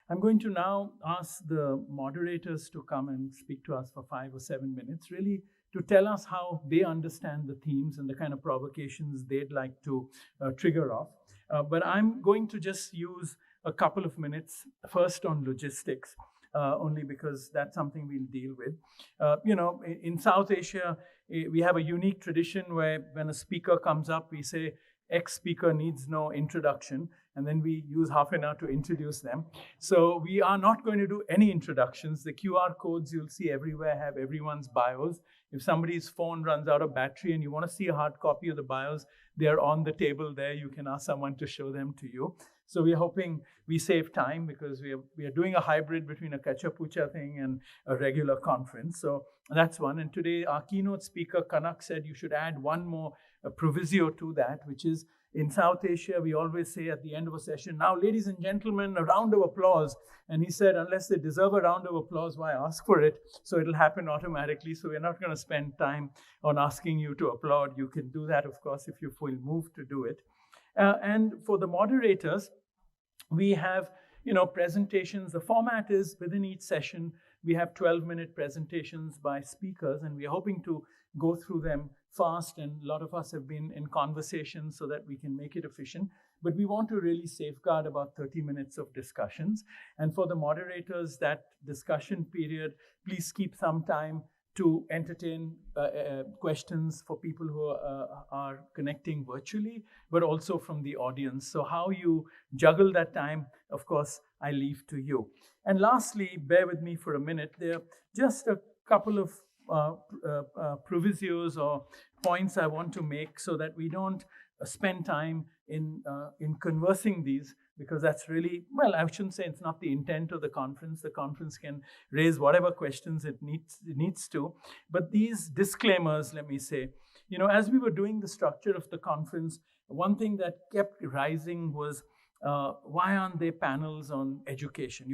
I'm going to now ask the moderators to come and speak to us for 5 or 7 minutes, really to tell us how they understand the themes and the kind of provocations they'd like to trigger off. But I'm going to just use a couple of minutes first on logistics, only because that's something we'll deal with. In South Asia, we have a unique tradition where when a speaker comes up, we say, X speaker needs no introduction, and then we use half an hour to introduce them. So we are not going to do any introductions. The QR codes you'll see everywhere have everyone's bios. If somebody's phone runs out of battery and you want to see a hard copy of the bios, they're on the table there. You can ask someone to show them to you. So we're hoping we save time because we are doing a hybrid between a Kacha Pucha thing and a regular conference. So that's one. And today our keynote speaker, Kanak, said you should add one more proviso to that, which is in South Asia, we always say at the end of a session, now, ladies and gentlemen, a round of applause. And he said, unless they deserve a round of applause, why ask for it? So it'll happen automatically. So we're not going to spend time on asking you to applaud. You can do that, of course, if you feel moved to do it. And for the moderators, we have, presentations. The format is within each session, we have 12-minute presentations by speakers, and we're hoping to go through them fast. And a lot of us have been in conversations so that we can make it efficient. But we want to really safeguard about 30 minutes of discussions. And for the moderators, that discussion period, please keep some time to entertain questions for people who are connecting virtually, but also from the audience. So how you juggle that time, of course, I leave to you. And lastly, bear with me for a minute. There are just a couple of provisos or points I want to make so that we don't spend time in conversing these, because that's really, well, I shouldn't say it's not the intent of the conference. The conference can raise whatever questions it needs to. But these disclaimers, let me say, as we were doing the structure of the conference, one thing that kept rising was, why aren't there panels on education?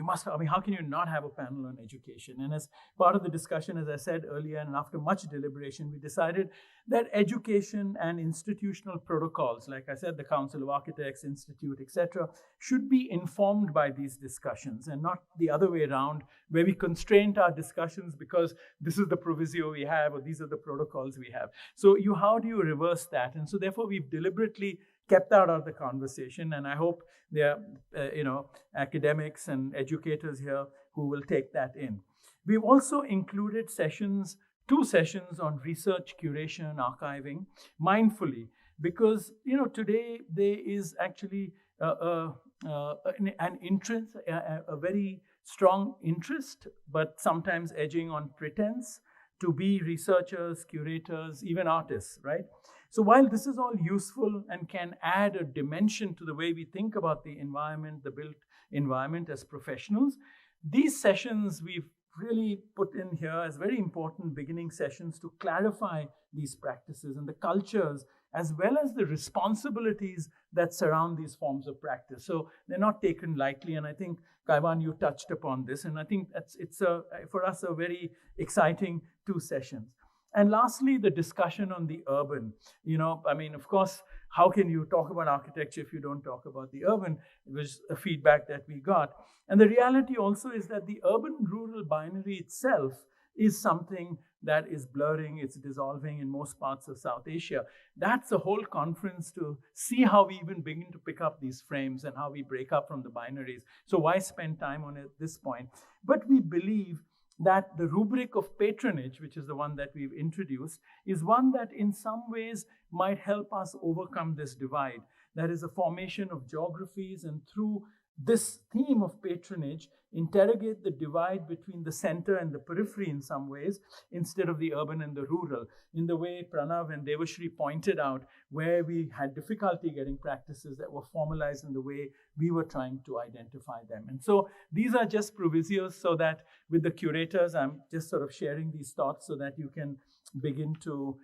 How can you not have a panel on education? And as part of the discussion, as I said earlier, and after much deliberation, we decided that education and institutional protocols, like I said, the Council of Architects, Institute, etc., should be informed by these discussions and not the other way around, where we constrain our discussions because this is the proviso we have or these are the protocols we have. So how do you reverse that? And so therefore, we've deliberately kept out of the conversation, and I hope there are academics and educators here who will take that in. We've also included two sessions on research, curation, and archiving, mindfully, because today there is actually an interest, a very strong interest, but sometimes edging on pretense, to be researchers, curators, even artists, right? So while this is all useful and can add a dimension to the way we think about the environment, the built environment as professionals, these sessions we've really put in here as very important beginning sessions to clarify these practices and the cultures, as well as the responsibilities that surround these forms of practice. So they're not taken lightly, and I think, Kaiwan, you touched upon this, and I think it's for us a very exciting 2 sessions. And lastly, the discussion on the urban. Of course, how can you talk about architecture if you don't talk about the urban? It was a feedback that we got. And the reality also is that the urban-rural binary itself is something that is blurring, it's dissolving in most parts of South Asia. That's a whole conference to see how we even begin to pick up these frames and how we break up from the binaries. So why spend time on it at this point? But we believe that the rubric of patronage, which is the one that we've introduced, is one that in some ways might help us overcome this divide. That is a formation of geographies, and through this theme of patronage, interrogate the divide between the center and the periphery in some ways, instead of the urban and the rural, in the way Pranav and Devashri pointed out, where we had difficulty getting practices that were formalized in the way we were trying to identify them. And so these are just provisos, so that with the curators, I'm just sort of sharing these thoughts so that you can begin to,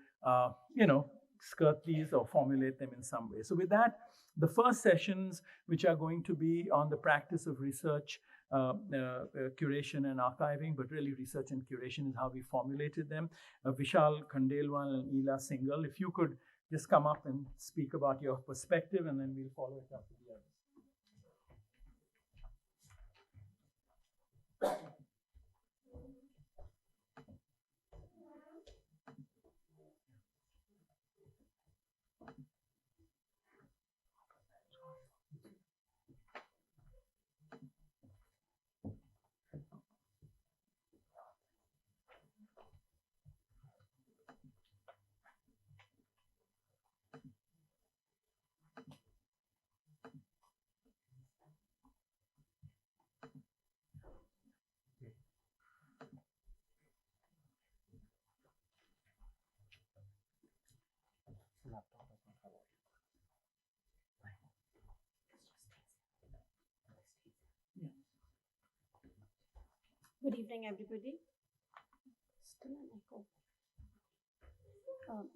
skirt these or formulate them in some way. So with that, the first sessions, which are going to be on the practice of research, curation and archiving, but really research and curation is how we formulated them. Vishal Khandelwal and Ela Singhal, if you could just come up and speak about your perspective, and then we'll follow it up with the others. Good evening, everybody. Still an echo. Um,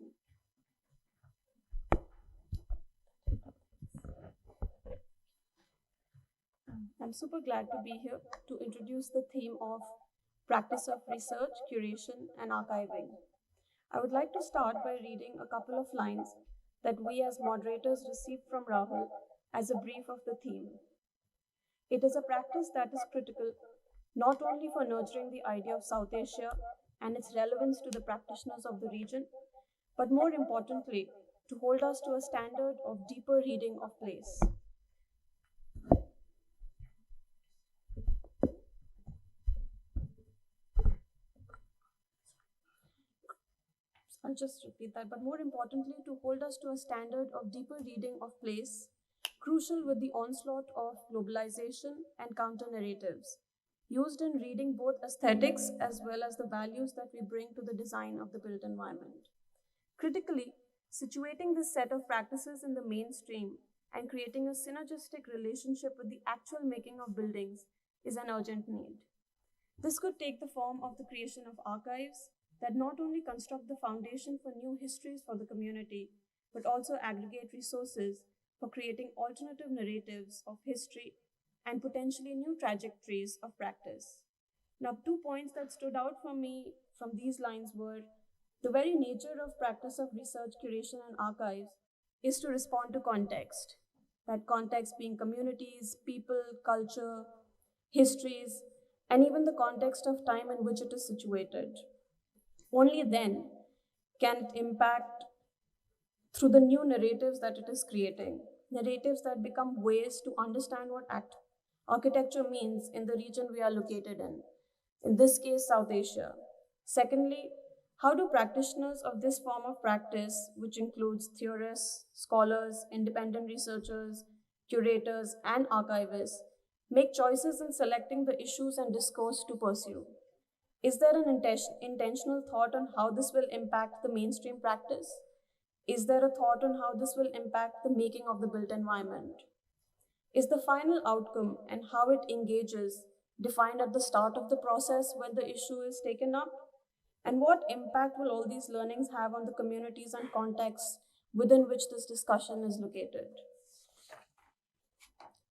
I'm super glad to be here to introduce the theme of practice of research, curation, and archiving. I would like to start by reading a couple of lines that we as moderators received from Rahul as a brief of the theme. It is a practice that is critical not only for nurturing the idea of South Asia and its relevance to the practitioners of the region, but more importantly, to hold us to a standard of deeper reading of place. I'll just repeat that, but more importantly, to hold us to a standard of deeper reading of place, crucial with the onslaught of globalization and counter narratives, used in reading both aesthetics as well as the values that we bring to the design of the built environment. Critically, situating this set of practices in the mainstream and creating a synergistic relationship with the actual making of buildings is an urgent need. This could take the form of the creation of archives that not only construct the foundation for new histories for the community, but also aggregate resources for creating alternative narratives of history and potentially new trajectories of practice. Now, 2 points that stood out for me from these lines were the very nature of practice of research, curation, and archives is to respond to context. That context being communities, people, culture, histories, and even the context of time in which it is situated. Only then can it impact through the new narratives that it is creating, narratives that become ways to understand what architecture means in the region we are located in this case, South Asia. Secondly, how do practitioners of this form of practice, which includes theorists, scholars, independent researchers, curators, and archivists, make choices in selecting the issues and discourse to pursue? Is there an intentional thought on how this will impact the mainstream practice? Is there a thought on how this will impact the making of the built environment? Is the final outcome and how it engages defined at the start of the process when the issue is taken up? And what impact will all these learnings have on the communities and contexts within which this discussion is located?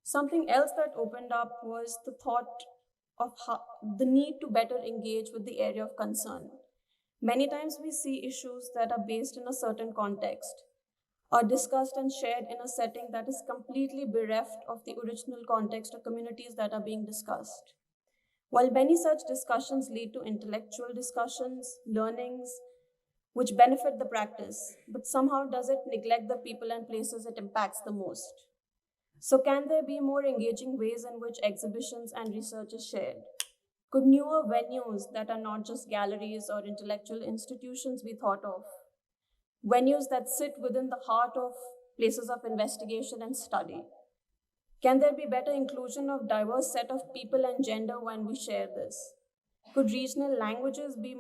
Something else that opened up was the thought of the need to better engage with the area of concern. Many times we see issues that are based in a certain context, are discussed and shared in a setting that is completely bereft of the original context or communities that are being discussed. While many such discussions lead to intellectual discussions, learnings, which benefit the practice, but somehow does it neglect the people and places it impacts the most? So can there be more engaging ways in which exhibitions and research is shared? Could newer venues that are not just galleries or intellectual institutions be thought of? Venues that sit within the heart of places of investigation and study? Can there be better inclusion of diverse set of people and gender when we share this? Could regional languages be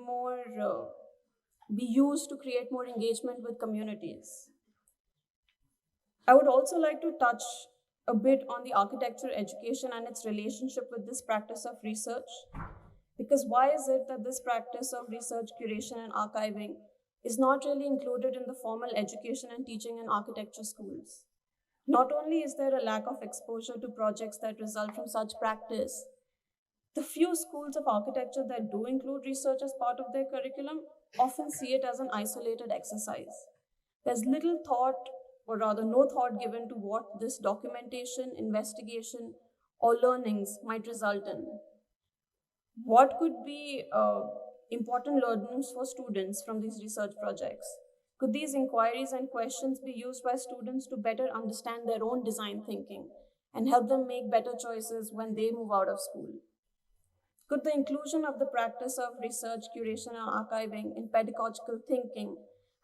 used to create more engagement with communities? I would also like to touch a bit on the architecture education and its relationship with this practice of research. Because why is it that this practice of research, curation, and archiving is not really included in the formal education and teaching in architecture schools? Not only is there a lack of exposure to projects that result from such practice, the few schools of architecture that do include research as part of their curriculum often see it as an isolated exercise. There's little thought, or rather, no thought given to what this documentation, investigation, or learnings might result in. What could be important learnings for students from these research projects? Could these inquiries and questions be used by students to better understand their own design thinking and help them make better choices when they move out of school? Could the inclusion of the practice of research, curation, and archiving in pedagogical thinking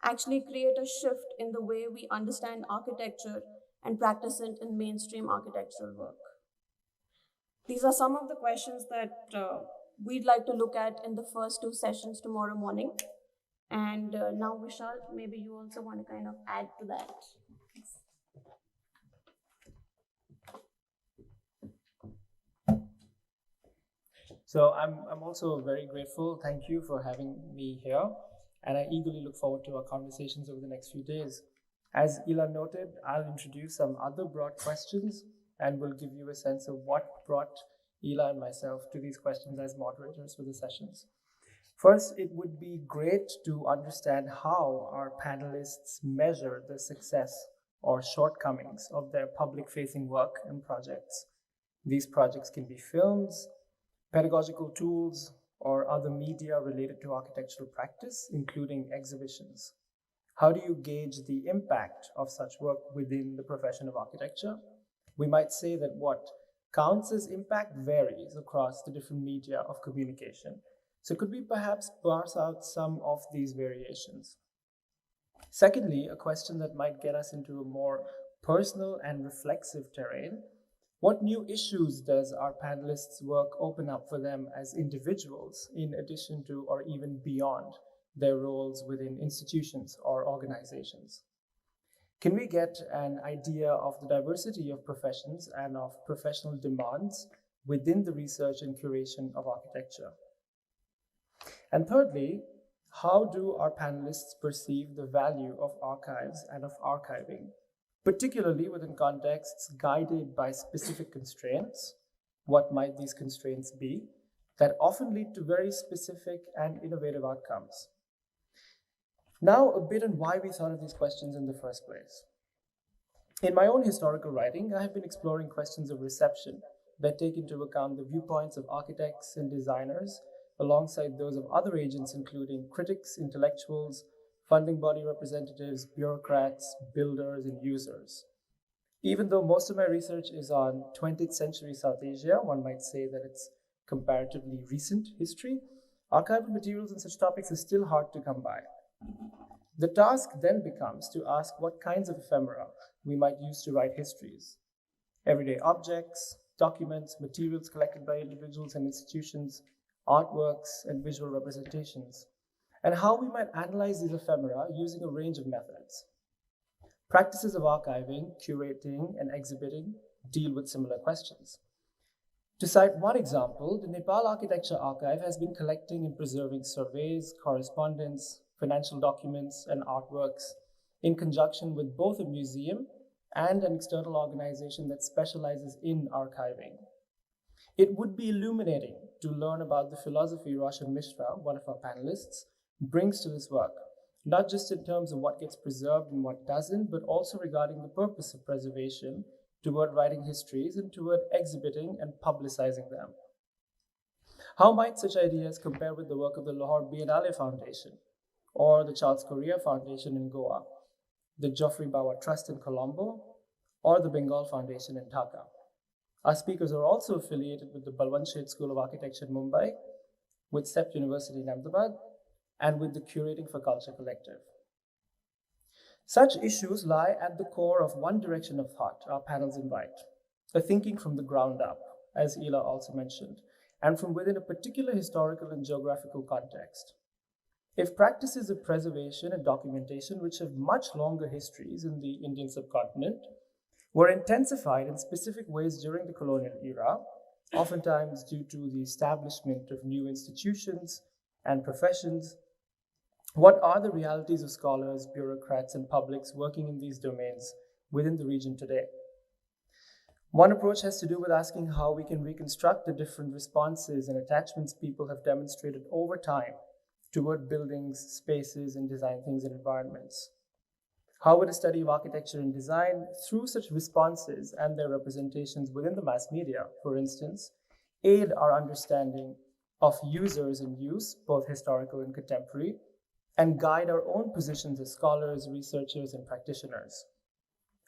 actually create a shift in the way we understand architecture and practice it in mainstream architectural work? These are some of the questions that we'd like to look at in the first two sessions tomorrow morning. And now, Vishal, maybe you also want to kind of add to that. So I'm also very grateful. Thank you for having me here. And I eagerly look forward to our conversations over the next few days. As Ila noted, I'll introduce some other broad questions and will give you a sense of what brought Ila and myself to these questions as moderators for the sessions. First, it would be great to understand how our panelists measure the success or shortcomings of their public-facing work and projects. These projects can be films, pedagogical tools, or other media related to architectural practice, including exhibitions. How do you gauge the impact of such work within the profession of architecture? We might say that what counts as impact varies across the different media of communication. So could we perhaps parse out some of these variations? Secondly, a question that might get us into a more personal and reflexive terrain. What new issues does our panelists' work open up for them as individuals, in addition to or even beyond their roles within institutions or organizations? Can we get an idea of the diversity of professions and of professional demands within the research and curation of architecture? And thirdly, how do our panelists perceive the value of archives and of archiving, particularly within contexts guided by specific constraints? What might these constraints be that often lead to very specific and innovative outcomes? Now, a bit on why we thought of these questions in the first place. In my own historical writing, I have been exploring questions of reception that take into account the viewpoints of architects and designers alongside those of other agents, including critics, intellectuals, funding body representatives, bureaucrats, builders, and users. Even though most of my research is on 20th century South Asia, one might say that it's comparatively recent history, archival materials on such topics is still hard to come by. The task then becomes to ask what kinds of ephemera we might use to write histories. Everyday objects, documents, materials collected by individuals and institutions, artworks, and visual representations, and how we might analyze these ephemera using a range of methods. Practices of archiving, curating, and exhibiting deal with similar questions. To cite one example, the Nepal Architecture Archive has been collecting and preserving surveys, correspondence, financial documents, and artworks in conjunction with both a museum and an external organization that specializes in archiving. It would be illuminating to learn about the philosophy Roshan Mishra, one of our panelists, brings to this work, not just in terms of what gets preserved and what doesn't, but also regarding the purpose of preservation toward writing histories and toward exhibiting and publicizing them. How might such ideas compare with the work of the Lahore Biennale Foundation, or the Charles Correa Foundation in Goa, the Geoffrey Bawa Trust in Colombo, or the Bengal Foundation in Dhaka? Our speakers are also affiliated with the Balwant Sheth School of Architecture in Mumbai, with CEPT University in Ahmedabad, and with the Curating for Culture Collective. Such issues lie at the core of one direction of thought our panels invite, a thinking from the ground up, as Ila also mentioned, and from within a particular historical and geographical context. If practices of preservation and documentation, which have much longer histories in the Indian subcontinent, were intensified in specific ways during the colonial era, oftentimes due to the establishment of new institutions and professions, what are the realities of scholars, bureaucrats, and publics working in these domains within the region today? One approach has to do with asking how we can reconstruct the different responses and attachments people have demonstrated over time toward buildings, spaces, and design things and environments. How would a study of architecture and design, through such responses and their representations within the mass media, for instance, aid our understanding of users and use, both historical and contemporary, and guide our own positions as scholars, researchers, and practitioners?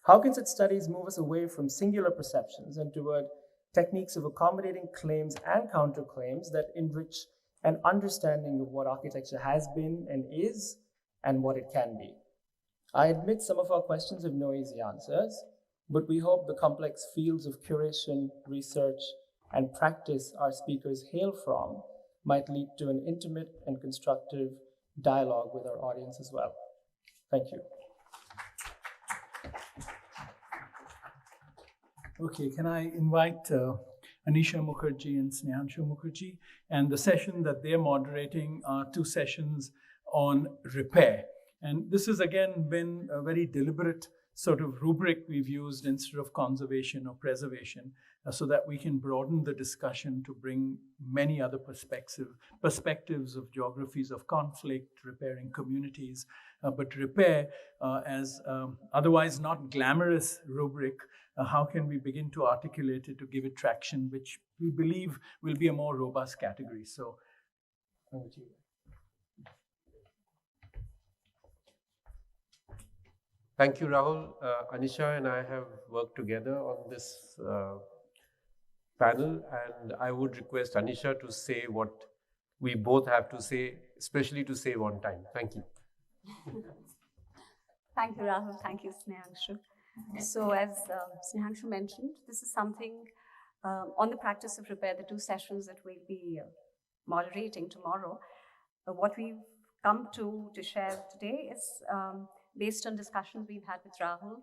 How can such studies move us away from singular perceptions and toward techniques of accommodating claims and counterclaims that enrich an understanding of what architecture has been and is, and what it can be? I admit some of our questions have no easy answers, but we hope the complex fields of curation, research, and practice our speakers hail from might lead to an intimate and constructive dialogue with our audience as well. Thank you. Okay, can I invite Anisha Mukherjee and Snehanshu Mukherjee. And the session that they're moderating are 2 sessions on repair. And this has again been a very deliberate sort of rubric we've used instead of conservation or preservation, so that we can broaden the discussion to bring many other perspectives of geographies of conflict, repairing communities, but repair as otherwise not glamorous rubric. How can we begin to articulate it to give it traction, which we believe will be a more robust category? So, over to you. Thank you, Rahul. Anisha and I have worked together on this panel, and I would request Anisha to say what we both have to say, especially to save on time. Thank you. Thank you, Rahul. Thank you, Snehanshu. So as Snehanshu mentioned, this is something on the practice of repair, the 2 sessions that we'll be moderating tomorrow. What we've come to share today is based on discussions we've had with Rahul,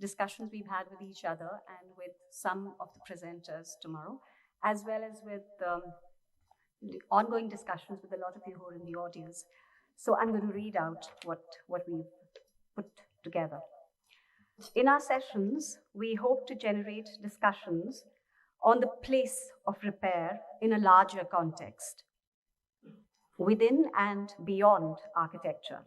discussions we've had with each other and with some of the presenters tomorrow, as well as with ongoing discussions with a lot of you who are in the audience. So I'm going to read out what we've put together. In our sessions, we hope to generate discussions on the place of repair in a larger context, within and beyond architecture.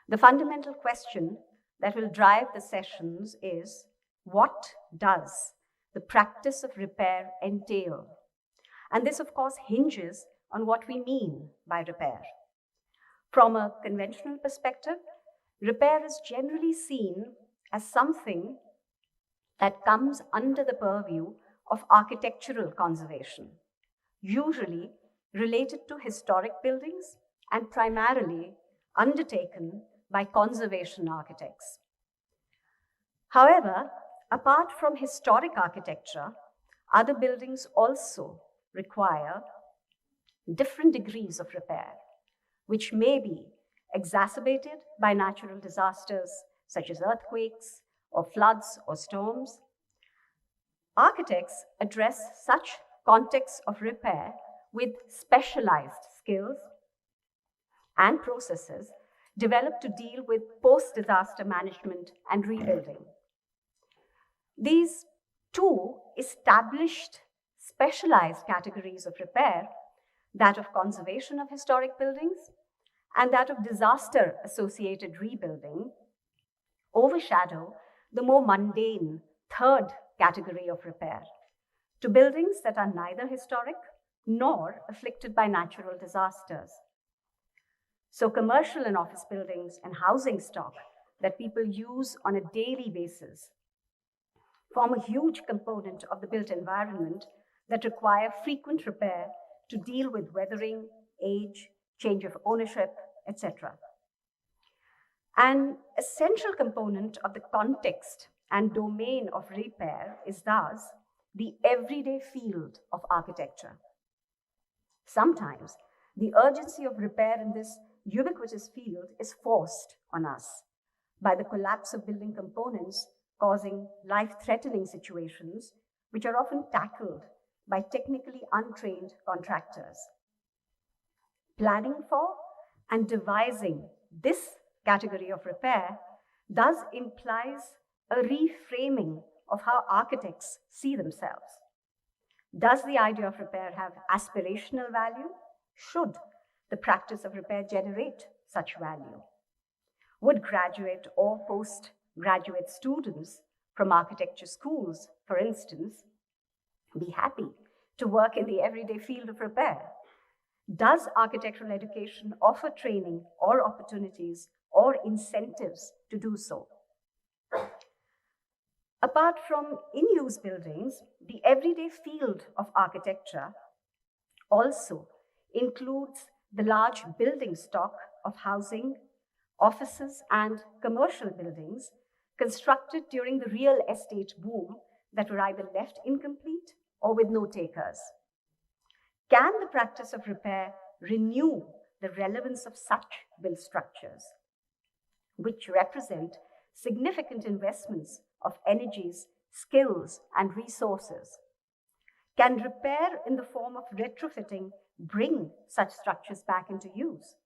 The fundamental question that will drive the sessions is, what does the practice of repair entail? And this, of course, hinges on what we mean by repair. From a conventional perspective, repair is generally seen as something that comes under the purview of architectural conservation, usually related to historic buildings and primarily undertaken by conservation architects. However, apart from historic architecture, other buildings also require different degrees of repair, which may be exacerbated by natural disasters such as earthquakes or floods or storms. Architects address such contexts of repair with specialized skills and processes developed to deal with post-disaster management and rebuilding. These 2 established specialized categories of repair, that of conservation of historic buildings and that of disaster-associated rebuilding, overshadow the more mundane 3rd category of repair, to buildings that are neither historic nor afflicted by natural disasters. So commercial and office buildings and housing stock that people use on a daily basis form a huge component of the built environment that require frequent repair to deal with weathering, age, change of ownership, etc. An essential component of the context and domain of repair is thus the everyday field of architecture. Sometimes the urgency of repair in this ubiquitous field is forced on us by the collapse of building components, causing life-threatening situations, which are often tackled by technically untrained contractors. Planning for and devising this category of repair thus implies a reframing of how architects see themselves. Does the idea of repair have aspirational value? Should the practice of repair generate such value? Would graduate or postgraduate students from architecture schools, for instance, be happy to work in the everyday field of repair? Does architectural education offer training or opportunities or incentives to do so? Apart from in-use buildings, the everyday field of architecture also includes the large building stock of housing, offices, and commercial buildings constructed during the real estate boom that were either left incomplete or with no takers. Can the practice of repair renew the relevance of such built structures, which represent significant investments of energies, skills, and resources? Can repair in the form of retrofitting bring such structures back into use?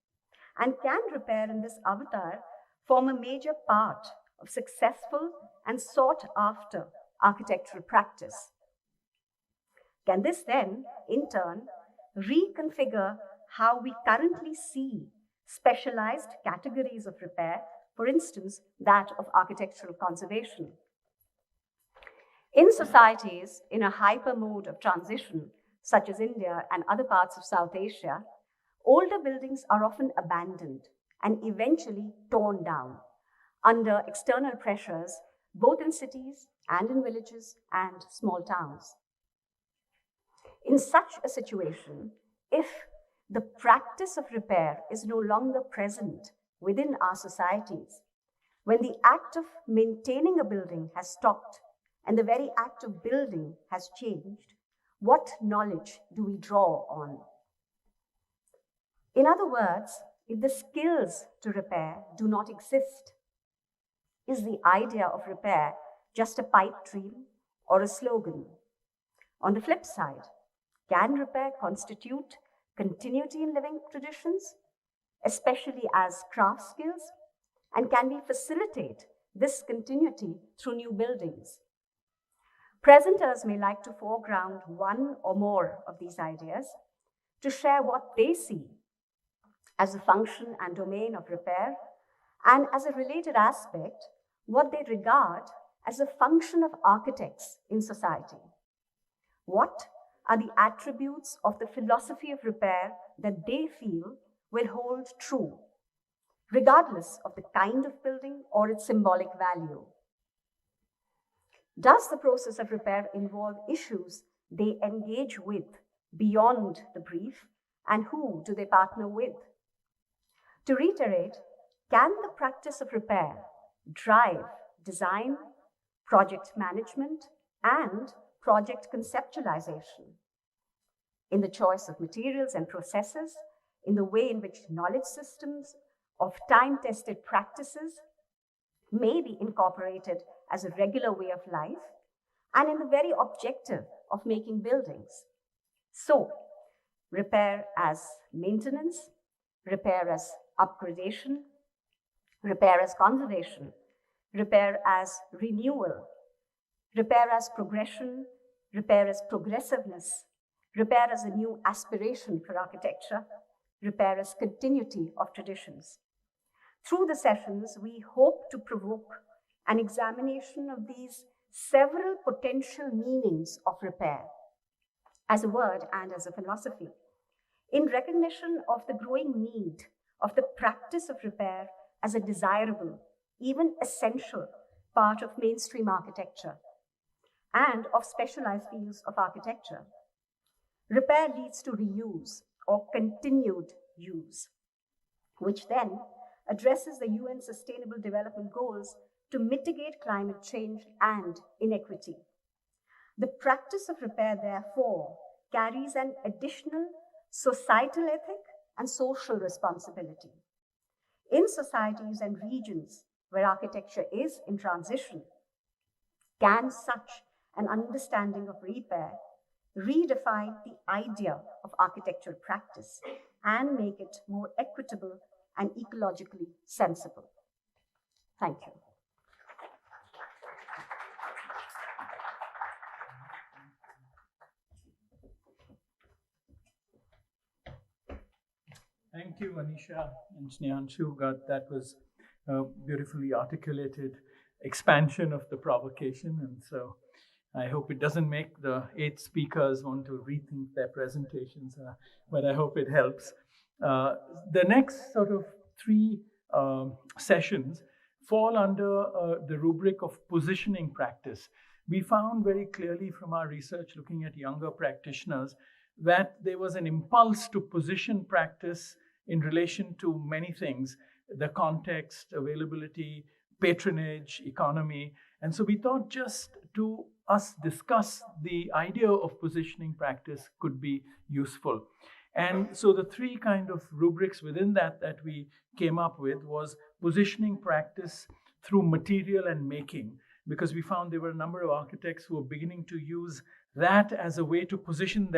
And can repair in this avatar form a major part of successful and sought after architectural practice? Can this then, in turn, reconfigure how we currently see specialized categories of repair, for instance, that of architectural conservation? In societies in a hyper mode of transition, such as India and other parts of South Asia, older buildings are often abandoned and eventually torn down under external pressures, both in cities and in villages and small towns. In such a situation, if the practice of repair is no longer present within our societies, when the act of maintaining a building has stopped and the very act of building has changed, what knowledge do we draw on? In other words, if the skills to repair do not exist, is the idea of repair just a pipe dream or a slogan? On the flip side, can repair constitute continuity in living traditions, especially as craft skills? And can we facilitate this continuity through new buildings? Presenters may like to foreground one or more of these ideas to share what they see as a function and domain of repair, and as a related aspect, what they regard as a function of architects in society. What are the attributes of the philosophy of repair that they feel will hold true, regardless of the kind of building or its symbolic value? Does the process of repair involve issues they engage with beyond the brief, and who do they partner with? To reiterate, can the practice of repair drive design, project management, and project conceptualization? In the choice of materials and processes, in the way in which knowledge systems of time-tested practices may be incorporated as a regular way of life, and in the very objective of making buildings. So, repair as maintenance, repair as upgradation, repair as conservation, repair as renewal, repair as progression, repair as progressiveness, repair as a new aspiration for architecture, repair as continuity of traditions. Through the sessions, we hope to provoke an examination of these several potential meanings of repair as a word and as a philosophy, in recognition of the growing need of the practice of repair as a desirable, even essential part of mainstream architecture and of specialized fields of architecture. Repair leads to reuse or continued use, which then addresses the UN Sustainable Development Goals to mitigate climate change and inequity. The practice of repair, therefore, carries an additional societal ethic and social responsibility. In societies and regions where architecture is in transition, can such an understanding of repair redefine the idea of architectural practice and make it more equitable and ecologically sensible? Thank you. Thank you, Anisha and Snehanshu. That was a beautifully articulated expansion of the provocation. And so I hope it doesn't make the 8 speakers want to rethink their presentations, but I hope it helps. The next sort of 3 sessions fall under the rubric of positioning practice. We found very clearly from our research looking at younger practitioners that there was an impulse to position practice in relation to many things: the context, availability, patronage, economy. And so we thought just to us discuss the idea of positioning practice could be useful. And so the 3 kind of rubrics within that we came up with was positioning practice through material and making, because we found there were a number of architects who were beginning to use that as a way to position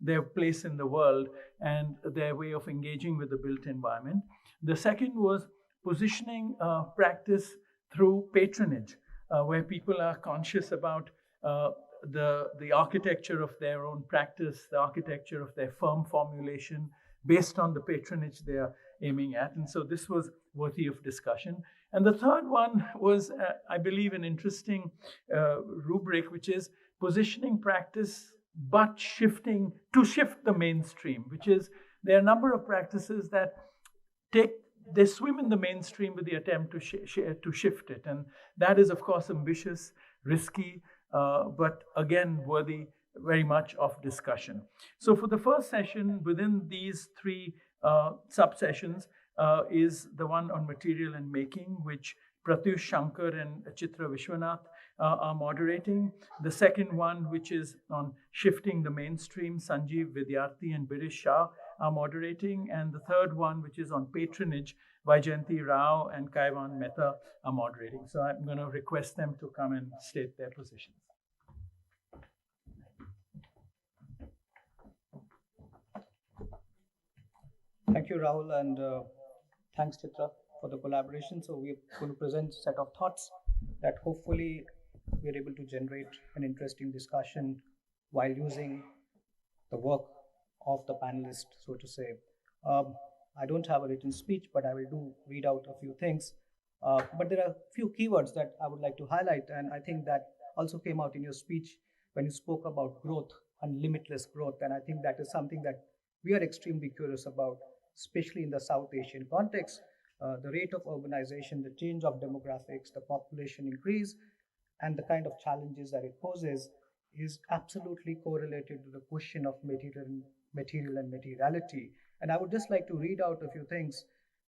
their place in the world and their way of engaging with the built environment. The second was positioning practice through patronage, where people are conscious about the architecture of their own practice, the architecture of their firm formulation based on the patronage they are aiming at. And so this was worthy of discussion. And the third one was, I believe, an interesting rubric, which is positioning practice, but shift the mainstream, which is there are a number of practices that they swim in the mainstream with the attempt to shift it. And that is, of course, ambitious, risky, but again, worthy very much of discussion. So for the first session, within these three sub-sessions, is the one on material and making, which Pratyush Shankar and Chitra Vishwanath are moderating. The second one, which is on shifting the mainstream, Sanjeev Vidyarthi and Birish Shah are moderating. And the third one, which is on patronage, Vaijayanti Rao and Kaivan Mehta are moderating. So I'm going to request them to come and state their positions. Thank you, Rahul, and thanks, Chitra, for the collaboration. So we're going to present a set of thoughts that hopefully we're able to generate an interesting discussion while using the work of the panelists, so to say. I don't have a written speech, but I will read out a few things. But there are a few keywords that I would like to highlight, and I think that also came out in your speech when you spoke about growth and limitless growth. And I think that is something that we are extremely curious about, especially in the South Asian context. The rate of urbanization, the change of demographics, the population increase, and the kind of challenges that it poses is absolutely correlated to the question of material and materiality. And I would just like to read out a few things.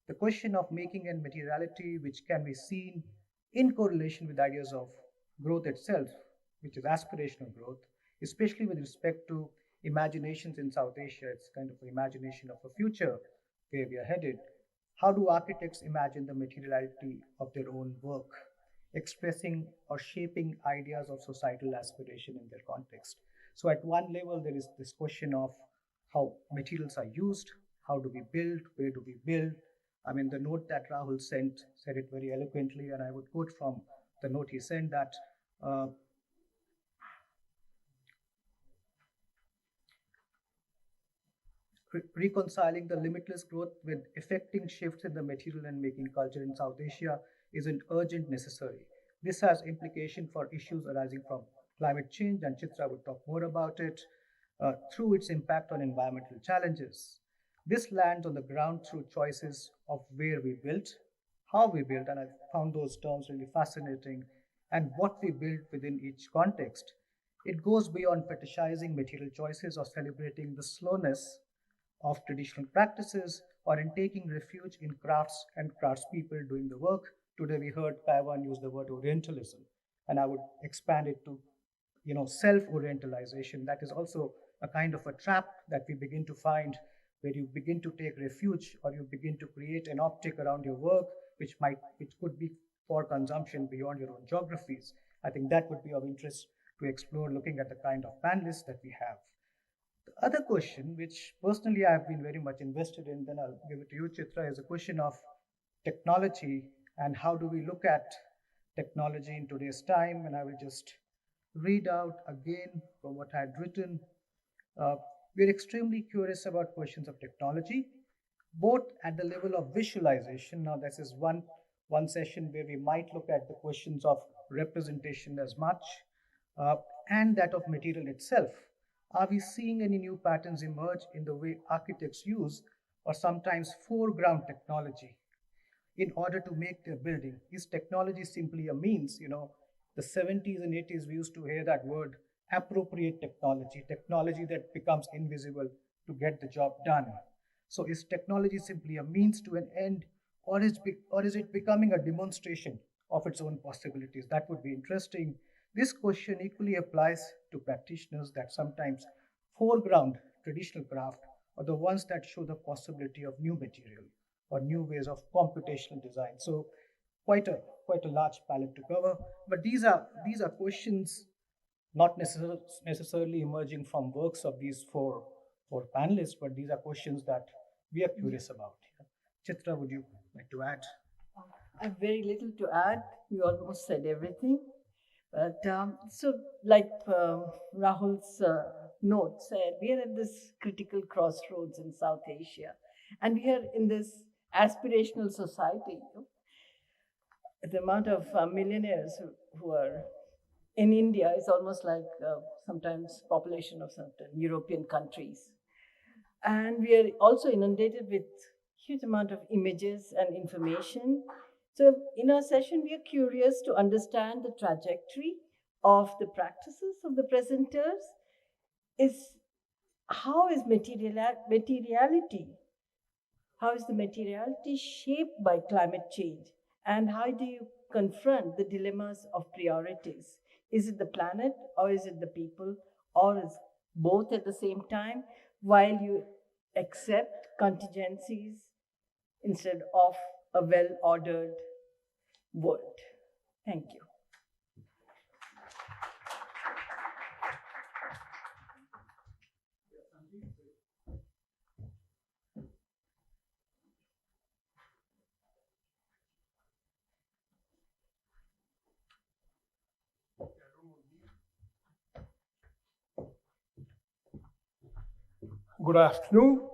The question of making and materiality, which can be seen in correlation with ideas of growth itself, which is aspirational growth, especially with respect to imaginations in South Asia. It's kind of an imagination of a future where we are headed. How do architects imagine the materiality of their own work, expressing or shaping ideas of societal aspiration in their context? So at one level, there is this question of how materials are used, how do we build, where do we build? I mean, the note that Rahul sent said it very eloquently, and I would quote from the note he sent that reconciling the limitless growth with effecting shifts in the material and making culture in South Asia is an urgent necessary. This has implication for issues arising from climate change, and Chitra would talk more about it, through its impact on environmental challenges. This lands on the ground through choices of where we built, how we built, and I found those terms really fascinating, and what we built within each context. It goes beyond fetishizing material choices or celebrating the slowness of traditional practices or in taking refuge in crafts and craftspeople doing the work. Today we heard Kaiwan use the word Orientalism, and I would expand it to self-orientalization. That is also a kind of a trap that we begin to find, where you begin to take refuge or you begin to create an optic around your work which could be for consumption beyond your own geographies. I think that would be of interest to explore, looking at the kind of panelists that we have. The other question, which personally I have been very much invested in, then I'll give it to you, Chitra, is a question of technology and how do we look at technology in today's time. And I will just read out again from what I had written. We're extremely curious about questions of technology, both at the level of visualization. Now, this is one session where we might look at the questions of representation as much, and that of material itself. Are we seeing any new patterns emerge in the way architects use or sometimes foreground technology in order to make their building? Is technology simply a means? The 70s and 80s, we used to hear that word, appropriate technology, technology that becomes invisible to get the job done. So is technology simply a means to an end, or is it becoming a demonstration of its own possibilities? That would be interesting. This question equally applies to practitioners that sometimes foreground traditional craft or the ones that show the possibility of new material or new ways of computational design. So quite a large palette to cover. But these are questions not necessarily emerging from works of these four panelists, but these are questions that we are curious about. Chitra, would you like to add? I have very little to add. You almost said everything. But so, like Rahul's note said, we are at this critical crossroads in South Asia, and we are in this aspirational society. The amount of millionaires who are in India is almost like sometimes population of certain European countries. And we are also inundated with huge amount of images and information. So in our session, we are curious to understand the trajectory of the practices of the presenters. How is materiality? How is the materiality shaped by climate change? And how do you confront the dilemmas of priorities? Is it the planet, or is it the people, or is both at the same time, while you accept contingencies instead of a well-ordered world? Thank you. Good afternoon.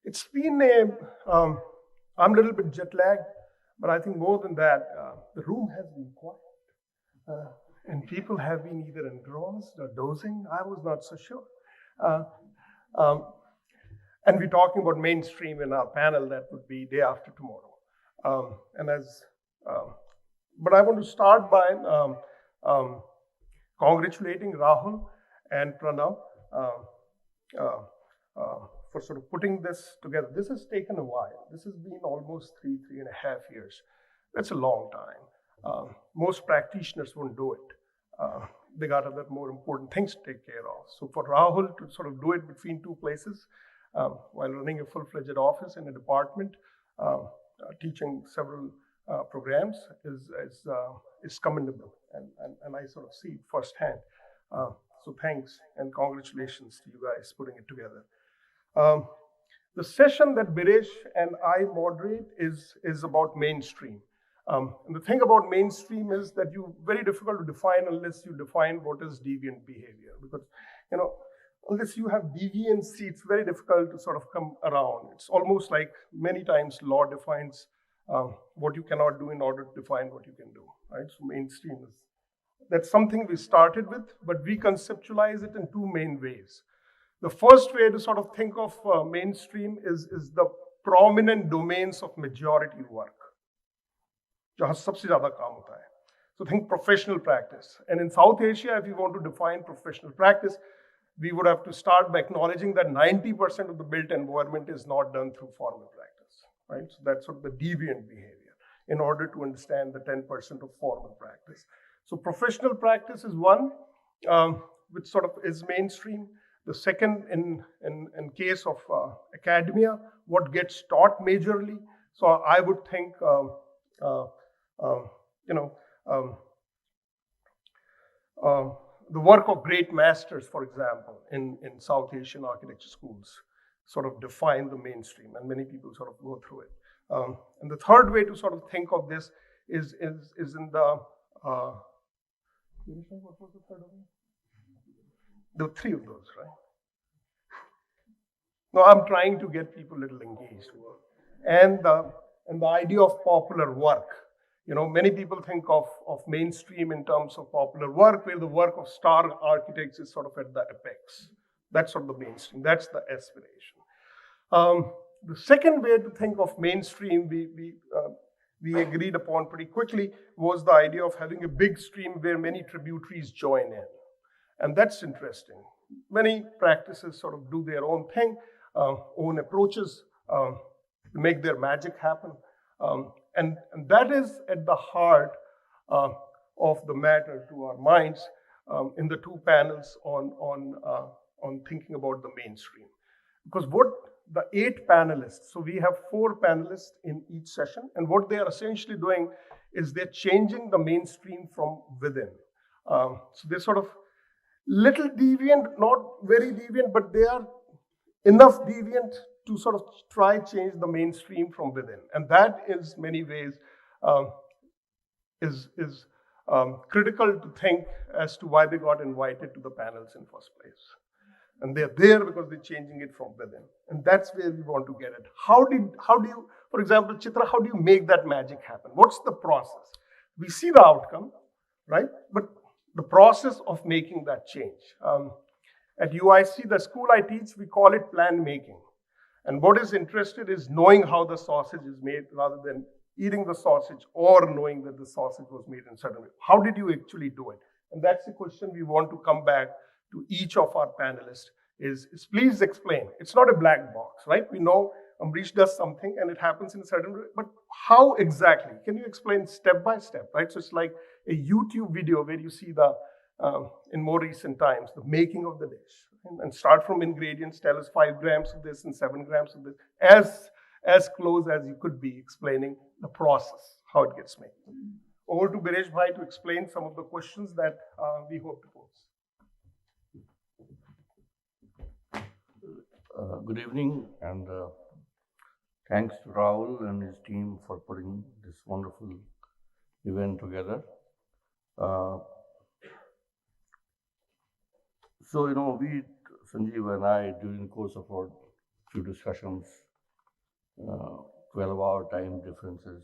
It's been I'm a little bit jet lagged, but I think more than that, the room has been quiet. And people have been either engrossed or dozing. I was not so sure. And we're talking about mainstream in our panel. That would be day after tomorrow. But I want to start by congratulating Rahul and Pranav for sort of putting this together. This has taken a while. This has been almost 3.5 years. That's a long time. Most practitioners won't do it. They got other more important things to take care of. So for Rahul to sort of do it between two places while running a full-fledged office in a department, teaching several programs is commendable, and I sort of see it firsthand. So thanks and congratulations to you guys putting it together. The session that Biresh and I moderate is about mainstream. And the thing about mainstream is that you very difficult to define unless you define what is deviant behavior. Because, unless you have deviancy, it's very difficult to sort of come around. It's almost like many times law defines what you cannot do in order to define what you can do, right? So mainstream that's something we started with, but we conceptualize it in two main ways. The first way to sort of think of mainstream is the prominent domains of majority work. जहाँ सबसे ज़्यादा काम होता है. So think professional practice. And in South Asia, if you want to define professional practice, we would have to start by acknowledging that 90% of the built environment is not done through formal practice, right? So that's sort of the deviant behavior in order to understand the 10% of formal practice. So professional practice is one, which sort of is mainstream. The second, in case of academia, what gets taught majorly. So I would think, the work of great masters, for example, in South Asian architecture schools, sort of define the mainstream, and many people sort of go through it. And the third way to sort of think of this is in the what was the third one? There were three of those, right? No, I'm trying to get people a little engaged. And the idea of popular work. Many people think of mainstream in terms of popular work, where the work of star architects is sort of at the apex. That's sort of the mainstream. That's the aspiration. The second way to think of mainstream, we agreed upon pretty quickly, was the idea of having a big stream where many tributaries join in. And that's interesting. Many practices sort of do their own thing, own approaches, make their magic happen. And that is at the heart of the matter to our minds in the two panels on thinking about the mainstream. Because what the 8 panelists, so we have 4 panelists in each session, and what they are essentially doing is they're changing the mainstream from within. So they're sort of little deviant, not very deviant, but they are enough deviant to sort of try change the mainstream from within. And that is many ways is critical to think as to why they got invited to the panels in first place. And they're there because they're changing it from within. And that's where we want to get it. How do you, for example, Chitra, how do you make that magic happen? What's the process? We see the outcome, right? But the process of making that change. At UIC, the school I teach, we call it plan making. And what is interested is knowing how the sausage is made rather than eating the sausage or knowing that the sausage was made in a certain way. How did you actually do it? And that's the question we want to come back to each of our panelists is please explain. It's not a black box, right? We know Amrish does something and it happens in a certain way, but how exactly? Can you explain step by step, right? So it's like a YouTube video where you see the, in more recent times, the making of the dish. And start from ingredients, tell us 5 grams of this and 7 grams of this, as close as you could be explaining the process, how it gets made. Over to Biresh Bhai to explain some of the questions that we hope to pose. Good evening, and thanks to Rahul and his team for putting this wonderful event together. So, we, Sanjeev and I, during the course of our few discussions, 12-hour time differences,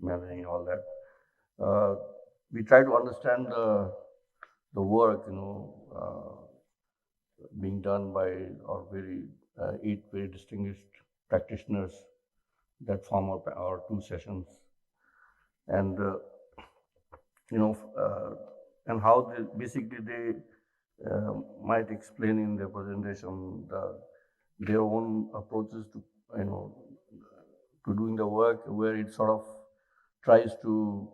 managing all that, we try to understand the work, being done by our 8 very distinguished practitioners that form our 2 sessions, and and how basically they might explain in their presentation their own approaches to to doing the work, where it sort of tries to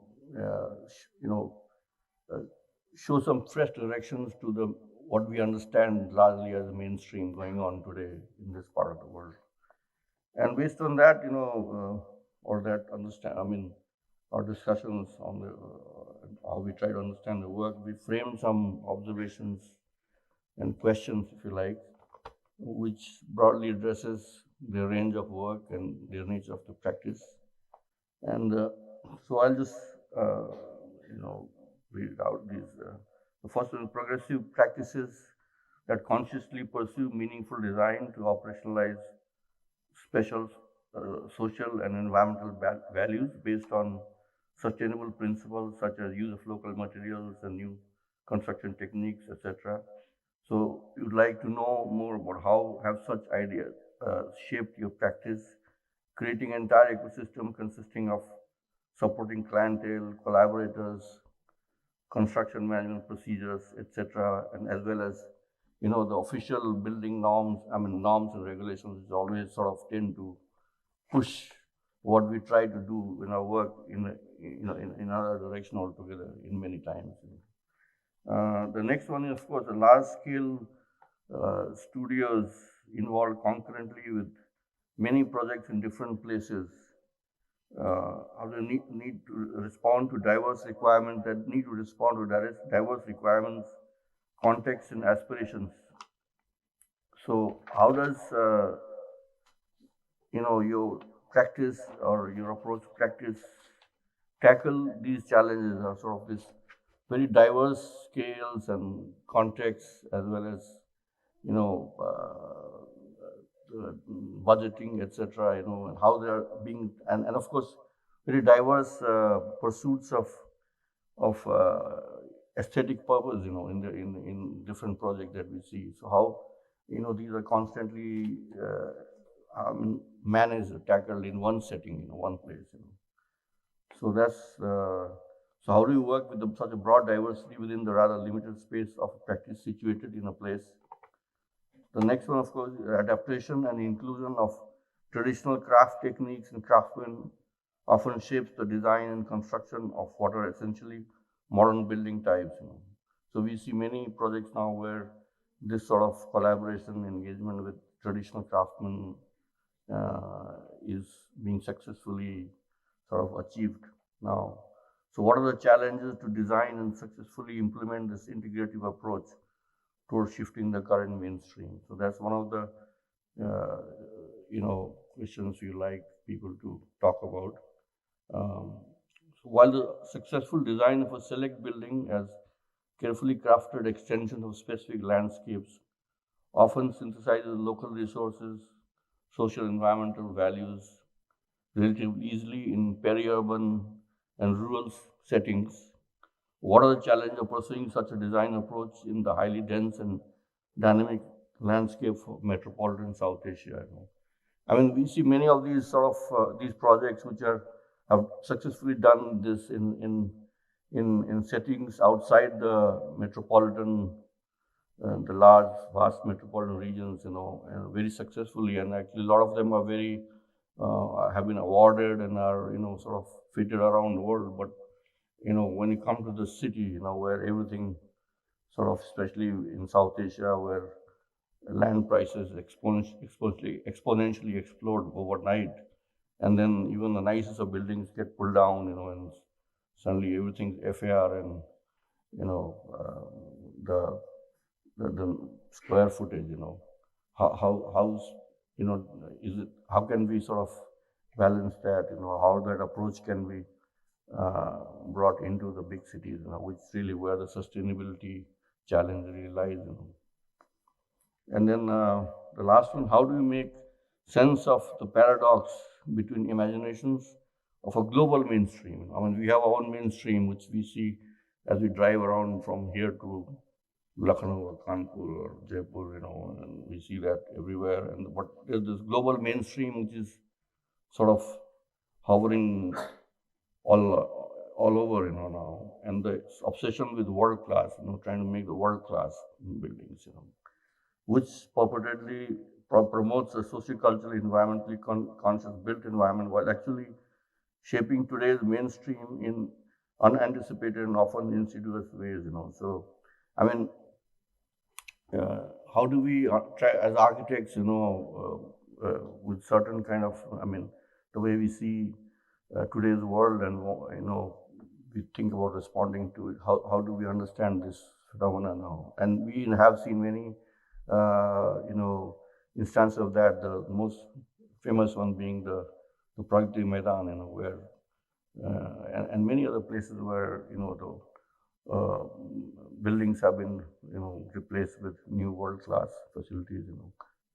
show some fresh directions to what we understand largely as the mainstream going on today in this part of the world. And based on that, or that our discussions on how we try to understand the work, we framed some observations and questions, if you like, which broadly addresses the range of work and the nature of the practice. And so I'll just, read out these. The first one, progressive practices that consciously pursue meaningful design to operationalize special social and environmental values based on sustainable principles such as use of local materials and new construction techniques, etc. So you'd like to know more about how have such ideas shaped your practice, creating an entire ecosystem consisting of supporting clientele, collaborators, construction management procedures, etc., and as well as the official building norms. Norms and regulations is always sort of tend to push what we try to do in our work in another direction altogether in many times. The next one is, of course, the large-scale studios involved concurrently with many projects in different places. How they need to respond to diverse requirements, diverse requirements, contexts, and aspirations. So, how does your practice or your approach to practice tackle these challenges, or sort of this very diverse scales and contexts, as well as budgeting, etc. And how they are being, and of course, very diverse pursuits of aesthetic purpose, in different projects that we see. So how these are constantly managed, tackled in one setting, one place. So that's so how do you work with such a broad diversity within the rather limited space of practice situated in a place? The next one, of course, adaptation and inclusion of traditional craft techniques and craftsmen often shapes the design and construction of what are essentially modern building types. So we see many projects now where this sort of collaboration, engagement with traditional craftsmen is being successfully sort of achieved now. So what are the challenges to design and successfully implement this integrative approach towards shifting the current mainstream? So that's one of the questions we like people to talk about. So while the successful design of a select building has carefully crafted extensions of specific landscapes, often synthesizes local resources, social environmental values relatively easily in peri-urban and rural settings. What are the challenges of pursuing such a design approach in the highly dense and dynamic landscape of metropolitan South Asia? I mean, we see many of these sort of these projects which have successfully done this in settings outside the metropolitan, the large, vast metropolitan regions, very successfully, and actually a lot of them are very have been awarded and are sort of fitted around the world. But when you come to the city, where everything sort of, especially in South Asia, where land prices exponentially explode overnight, and then even the nicest of buildings get pulled down, and suddenly everything's FAR, and the square footage, how's is it, how can we sort of balance that, how that approach can be brought into the big cities, which really where the sustainability challenge really lies, And then the last one, how do you make sense of the paradox between imaginations of a global mainstream? I mean, we have our own mainstream, which we see as we drive around from here to Lucknow or Kanpur or Jaipur, and we see that everywhere. But there's this global mainstream which is sort of hovering all over, now, and the obsession with world class, trying to make the world class buildings, which purportedly promotes a socioculturally, environmentally conscious built environment, while actually shaping today's mainstream in unanticipated and often insidious ways. So, I mean, how do we try as architects, with certain kind of, I mean, the way we see today's world, and we think about responding to it. How do we understand this phenomena now? And we have seen many, instances of that. The most famous one being the Pragati Maidan, where and many other places where the buildings have been replaced with new world-class facilities,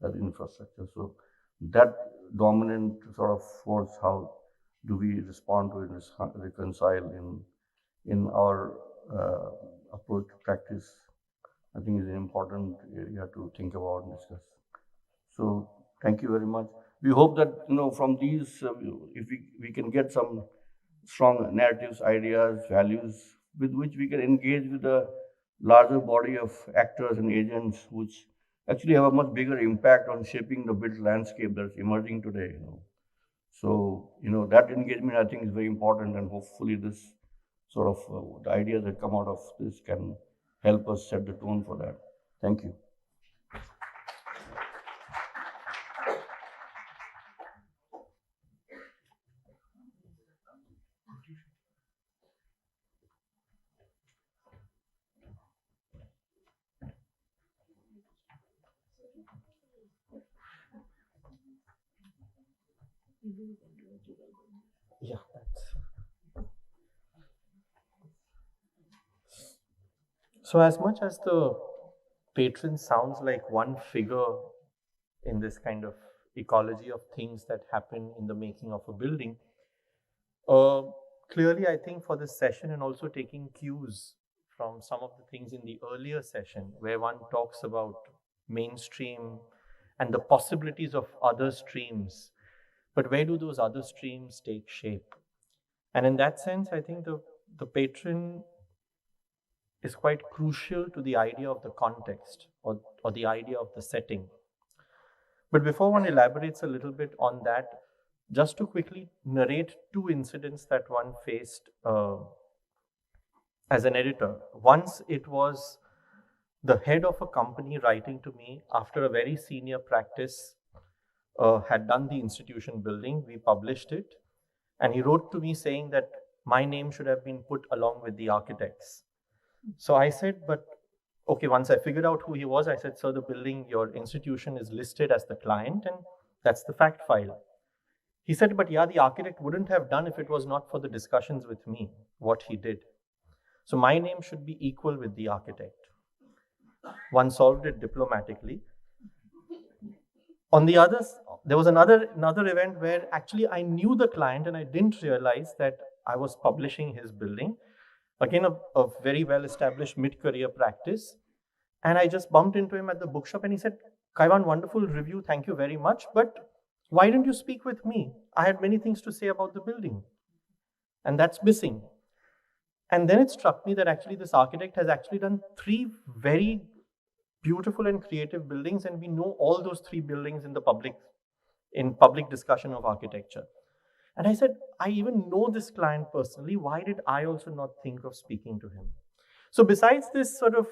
that infrastructure. So that dominant sort of force, how do we respond to it, reconcile in our approach to practice, I think is an important area to think about and discuss. So thank you very much. We hope that from these, if we can get some strong narratives, ideas, values with which we can engage with a larger body of actors and agents, which actually have a much bigger impact on shaping the built landscape that's emerging today. So that engagement, I think, is very important, and hopefully this sort of the ideas that come out of this can help us set the tone for that. Thank you. Yeah, so as much as the patron sounds like one figure in this kind of ecology of things that happen in the making of a building, clearly I think for this session, and also taking cues from some of the things in the earlier session where one talks about mainstream and the possibilities of other streams, but where do those other streams take shape? And in that sense, I think the patron is quite crucial to the idea of the context or the idea of the setting. But before one elaborates a little bit on that, just to quickly narrate two incidents that one faced as an editor. Once it was the head of a company writing to me after a very senior practice had done the institution building. We published it, and he wrote to me saying that my name should have been put along with the architects. So I said, but okay, once I figured out who he was, I said, sir, the building, your institution is listed as the client, and that's the fact file. He said, but yeah, the architect wouldn't have done if it was not for the discussions with me, what he did. So my name should be equal with the architect. One solved it diplomatically. On the others, there was another event where actually I knew the client and I didn't realize that I was publishing his building. Again, a very well-established mid-career practice. And I just bumped into him at the bookshop and he said, Kaivan, wonderful review, thank you very much. But why didn't you speak with me? I had many things to say about the building. And that's missing. And then it struck me that actually this architect has actually done 3 very beautiful and creative buildings, and we know all those 3 buildings in public discussion of architecture. And I said, I even know this client personally. Why did I also not think of speaking to him? So besides this sort of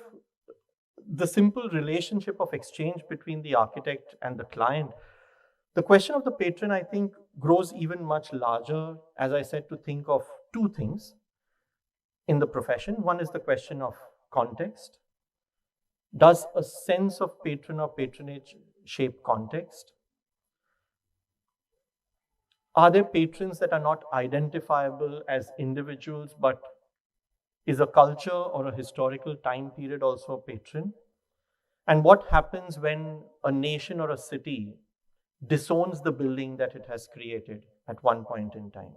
the simple relationship of exchange between the architect and the client, the question of the patron, I think, grows even much larger, as I said, to think of 2 things in the profession. One is the question of context. Does a sense of patron or patronage shape context? Are there patrons that are not identifiable as individuals, but is a culture or a historical time period also a patron? And what happens when a nation or a city disowns the building that it has created at one point in time?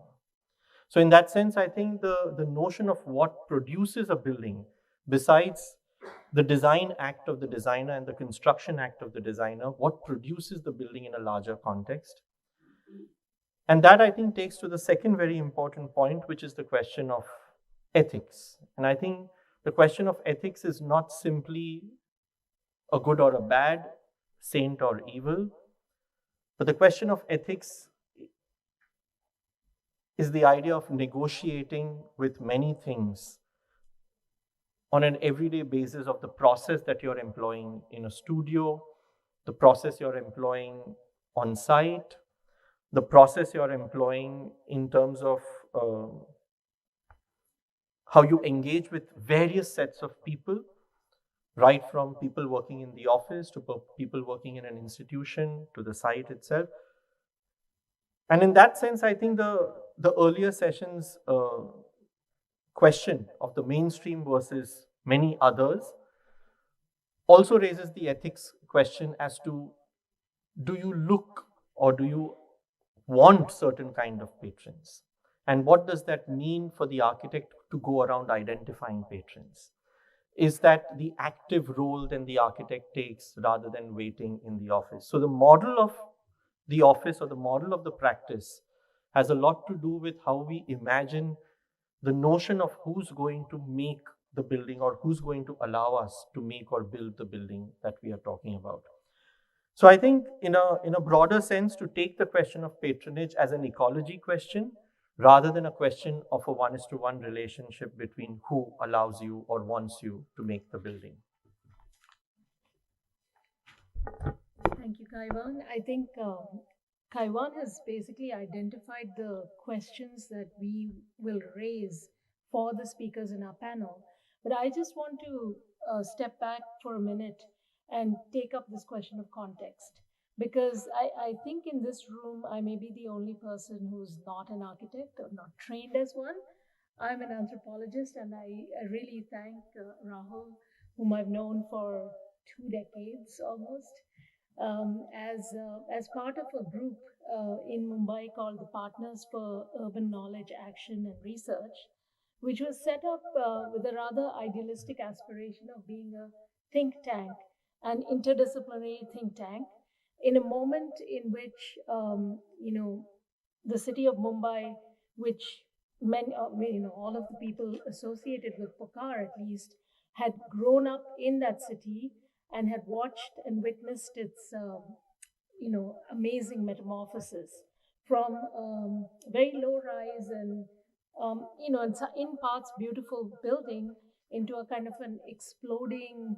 So in that sense, I think the notion of what produces a building, besides the design act of the designer and the construction act of the designer, what produces the building in a larger context? And that, I think, takes to the second very important point, which is the question of ethics. And I think the question of ethics is not simply a good or a bad, saint or evil, but the question of ethics is the idea of negotiating with many things on an everyday basis of the process that you're employing in a studio, the process you're employing on site, the process you're employing in terms of how you engage with various sets of people, right from people working in the office to people working in an institution to the site itself. And in that sense, I think the earlier sessions question of the mainstream versus many others also raises the ethics question as to, do you look or do you want certain kind of patrons? And what does that mean for the architect to go around identifying patrons? Is that the active role then the architect takes rather than waiting in the office? So the model of the office or the model of the practice has a lot to do with how we imagine the notion of who's going to make the building or who's going to allow us to make or build the building that we are talking about. So I think in a broader sense, to take the question of patronage as an ecology question, rather than a question of a 1:1 relationship between who allows you or wants you to make the building. Thank you, Kaivan. I think Kaivan has basically identified the questions that we will raise for the speakers in our panel. But I just want to step back for a minute and take up this question of context. Because I think in this room, I may be the only person who's not an architect or not trained as one. I'm an anthropologist, and I really thank Rahul, whom I've known for 2 decades almost, as part of a group in Mumbai called the Partners for Urban Knowledge, Action and Research, which was set up with a rather idealistic aspiration of being a think tank, an interdisciplinary think tank, in a moment in which, the city of Mumbai, which many, all of the people associated with Pokar at least, had grown up in that city and had watched and witnessed its, amazing metamorphosis from very low rise and, in parts beautiful building into a kind of an exploding,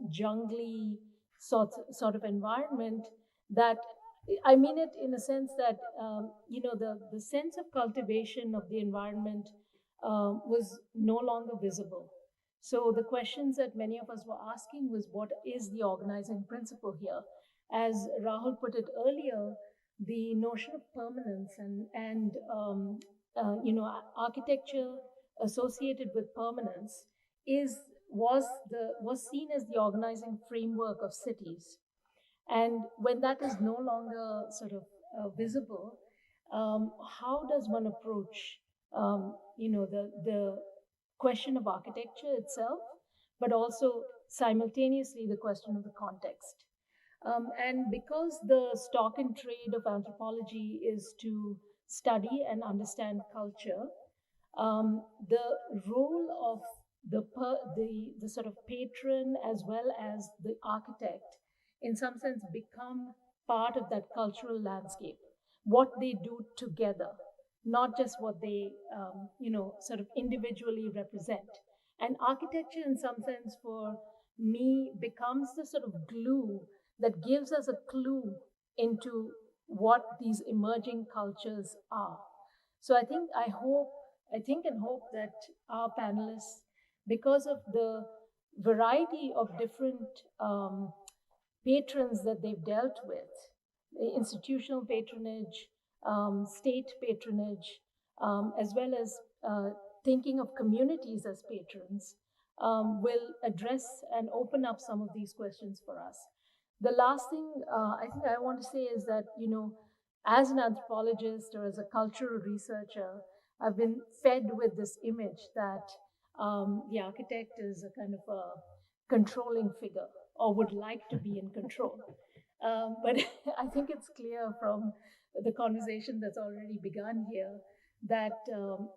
jungly sort of environment that I mean it in a sense that, the sense of cultivation of the environment was no longer visible. So the questions that many of us were asking was, what is the organizing principle here? As Rahul put it earlier, the notion of permanence and architecture associated with permanence was seen as the organizing framework of cities. And when that is no longer sort of visible, how does one approach, the question of architecture itself, but also simultaneously the question of the context? And because the stock and trade of anthropology is to study and understand culture, the role of the sort of patron as well as the architect, in some sense, become part of that cultural landscape. What they do together, not just what they sort of individually represent. And architecture, in some sense, for me, becomes the sort of glue that gives us a clue into what these emerging cultures are. So I think and hope that our panelists, because of the variety of different patrons that they've dealt with, the institutional patronage, state patronage, as well as thinking of communities as patrons, will address and open up some of these questions for us. The last thing I think I want to say is that, as an anthropologist or as a cultural researcher, I've been fed with this image that the architect is a kind of a controlling figure or would like to be in control. But I think it's clear from the conversation that's already begun here that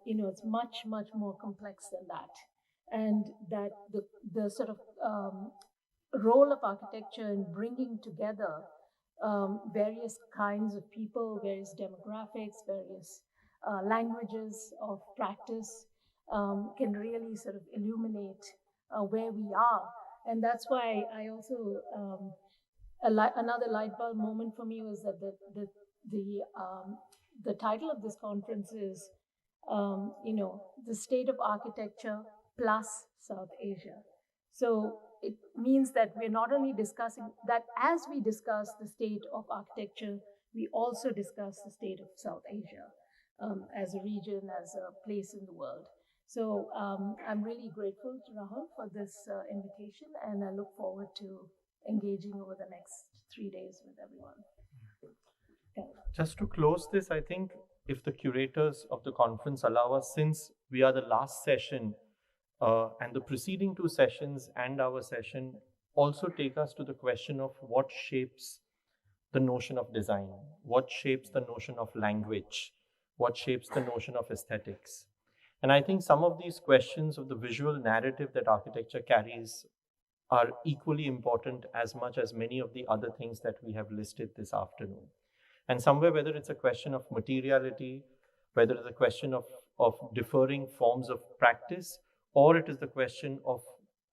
it's much, much more complex than that, and that the sort of role of architecture in bringing together various kinds of people, various demographics, various languages of practice can really sort of illuminate where we are. And that's why I also, another light bulb moment for me was that the title of this conference is, the state of architecture plus South Asia. So it means that we're not only discussing that as we discuss the state of architecture, we also discuss the state of South Asia as a region, as a place in the world. So I'm really grateful to Rahul for this invitation, and I look forward to engaging over the next 3 days with everyone. Okay. Just to close this, I think if the curators of the conference allow us, since we are the last session, and the preceding 2 sessions and our session also take us to the question of what shapes the notion of design, what shapes the notion of language, what shapes the notion of aesthetics. And I think some of these questions of the visual narrative that architecture carries are equally important as much as many of the other things that we have listed this afternoon. And somewhere, whether it's a question of materiality, whether it's a question of differing forms of practice, or it is the question of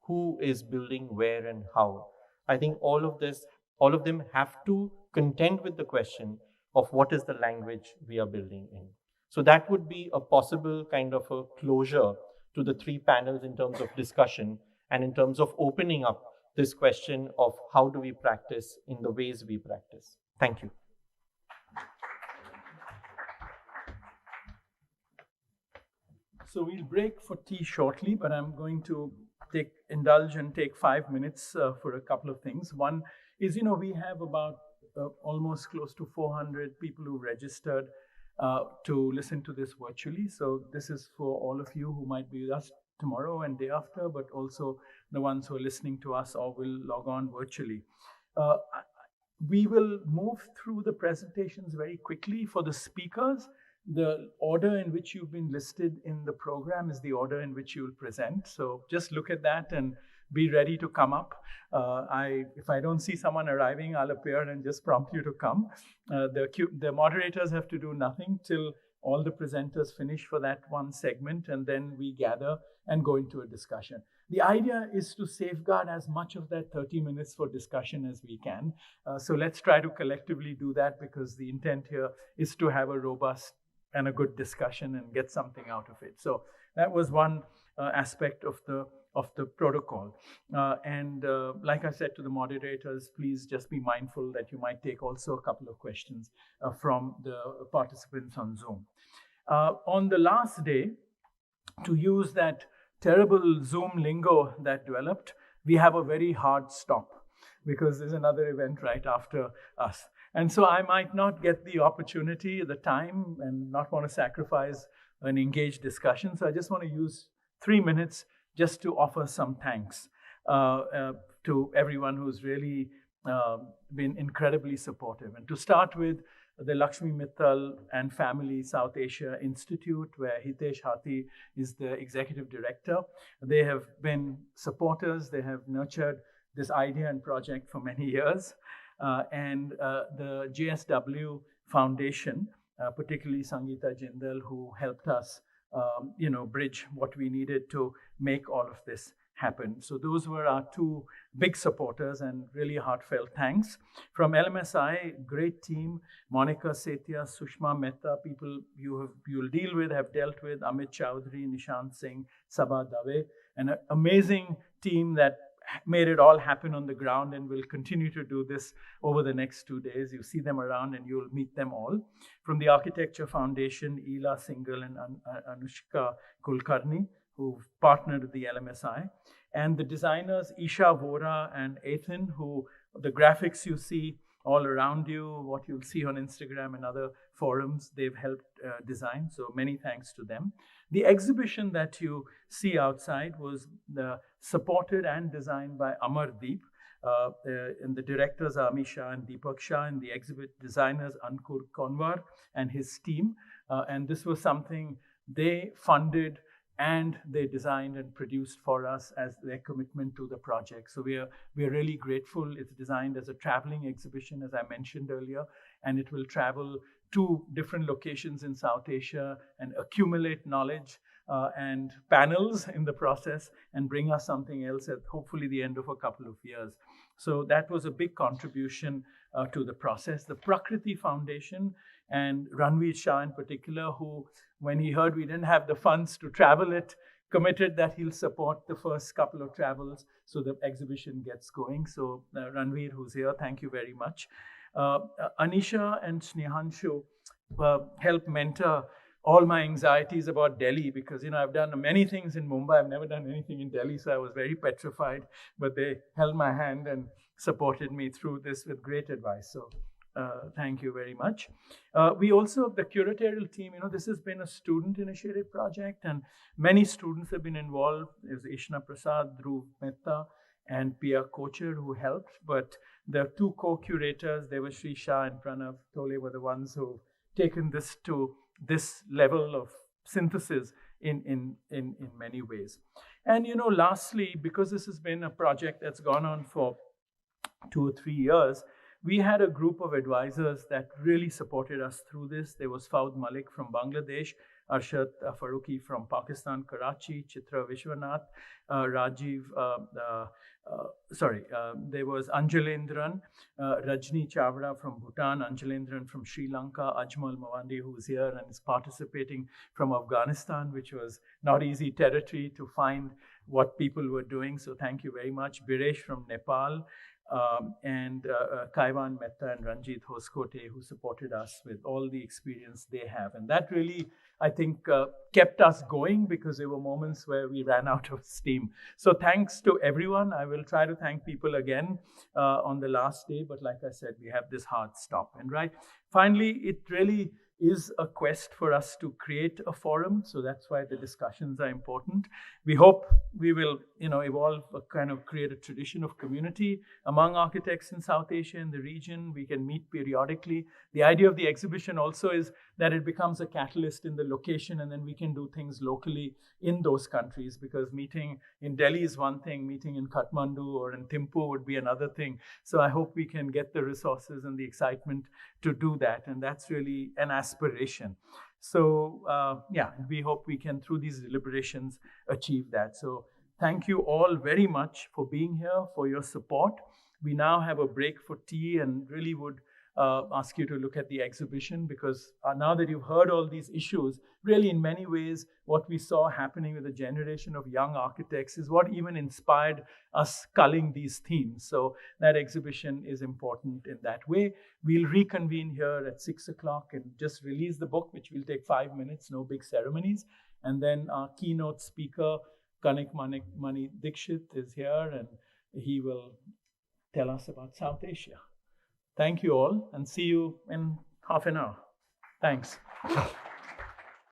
who is building where and how. I think all of them have to contend with the question of what is the language we are building in. So that would be a possible kind of a closure to the 3 panels in terms of discussion and in terms of opening up this question of how do we practice in the ways we practice. Thank you. So we'll break for tea shortly, but I'm going to indulge and take 5 minutes for a couple of things. One is, we have about almost close to 400 people who registered to listen to this virtually. So this is for all of you who might be with us tomorrow and day after, but also the ones who are listening to us or will log on virtually. We will move through the presentations very quickly. For the speakers, the order in which you've been listed in the program is the order in which you will present. So just look at that and be ready to come up. If I don't see someone arriving, I'll appear and just prompt you to come. The moderators have to do nothing till all the presenters finish for that one segment, and then we gather and go into a discussion. The idea is to safeguard as much of that 30 minutes for discussion as we can. So let's try to collectively do that, because the intent here is to have a robust and a good discussion and get something out of it. So that was one aspect of the protocol. Like I said to the moderators, please just be mindful that you might take also a couple of questions from the participants on Zoom. On the last day, to use that terrible Zoom lingo that developed, we have a very hard stop, because there's another event right after us. And so I might not get the opportunity, the time, and not want to sacrifice an engaged discussion. So I just want to use 3 minutes just to offer some thanks to everyone who's really been incredibly supportive. And to start with, the Lakshmi, Mittal and Family South Asia Institute, where Hitesh Hathi is the executive director. They have been supporters. They have nurtured this idea and project for many years. And the JSW Foundation, particularly Sangeeta Jindal, who helped us bridge what we needed to make all of this happen. So those were our two big supporters, and really heartfelt thanks. From LMSI, great team, Monica Setia, Sushma Mehta, people you'll deal with, have dealt with, Amit Chowdhury, Nishant Singh, Sabha Dave, an amazing team that made it all happen on the ground and will continue to do this over the next 2 days. You see them around and you'll meet them all. From the Architecture Foundation, Ela Singhal and Anushka Kulkarni, who've partnered with the LMSI. And the designers, Isha Vora and Ethan, who the graphics you see all around you, what you'll see on Instagram and other forums, they've helped design. So many thanks to them. The exhibition that you see outside was supported and designed by Amardeep. And the directors are Ami Shah and Deepak Shah, and the exhibit designers Ankur Konwar and his team. And this was something they funded and they designed and produced for us as their commitment to the project. So we are really grateful. It's designed as a traveling exhibition, as I mentioned earlier, and it will travel to different locations in South Asia and accumulate knowledge and panels in the process, and bring us something else at hopefully the end of a couple of years. So that was a big contribution to the process. The Prakriti Foundation and Ranveer Shah in particular, who, when he heard we didn't have the funds to travel it, committed that he'll support the first couple of travels so the exhibition gets going. So Ranveer, who's here, thank you very much. Anisha and Snehanshu helped mentor all my anxieties about Delhi, because I've done many things in Mumbai. I've never done anything in Delhi, so I was very petrified. But they held my hand and supported me through this with great advice. So thank you very much. We also, the curatorial team, this has been a student-initiated project, and many students have been involved. There's Ishna Prasad, Dhruv Mehta, and Pia Kocher who helped. But the two co-curators, Devashri Shah and Pranav Tole, were the ones who've taken this to this level of synthesis in many ways. And lastly, because this has been a project that's gone on for 2 or 3 years, we had a group of advisors that really supported us through this. There was Fawd Malik from Bangladesh, Arshad Faruqi from Pakistan, Karachi, Chitra Vishwanath, Rajiv, there was Anjalendran, Rajni Chavda from Bhutan, Anjalendran from Sri Lanka, Ajmal Mawandi, who's here and is participating from Afghanistan, which was not easy territory to find what people were doing. So thank you very much. Biresh from Nepal, and Kaivan Mehta and Ranjit Hoskote, who supported us with all the experience they have. And that really, I think, kept us going, because there were moments where we ran out of steam. So thanks to everyone. I will try to thank people again on the last day, but like I said, we have this hard stop. And finally, it really is a quest for us to create a forum. So that's why the discussions are important. We hope we will, evolve create a tradition of community among architects in South Asia and the region. We can meet periodically. The idea of the exhibition also is that it becomes a catalyst in the location, and then we can do things locally in those countries, because meeting in Delhi is one thing, meeting in Kathmandu or in Thimphu would be another thing. So I hope we can get the resources and the excitement to do that. And that's really an aspiration. So we hope we can, through these deliberations, achieve that. So thank you all very much for being here, for your support. We now have a break for tea and really would ask you to look at the exhibition, because now that you've heard all these issues, really in many ways what we saw happening with a generation of young architects is what even inspired us culling these themes. So that exhibition is important in that way. We'll reconvene here at 6 o'clock and just release the book, which will take 5 minutes, no big ceremonies. And then our keynote speaker, Kanik Mani Dikshit, is here, and he will tell us about South Asia. Thank you all, and see you in half an hour. Thanks.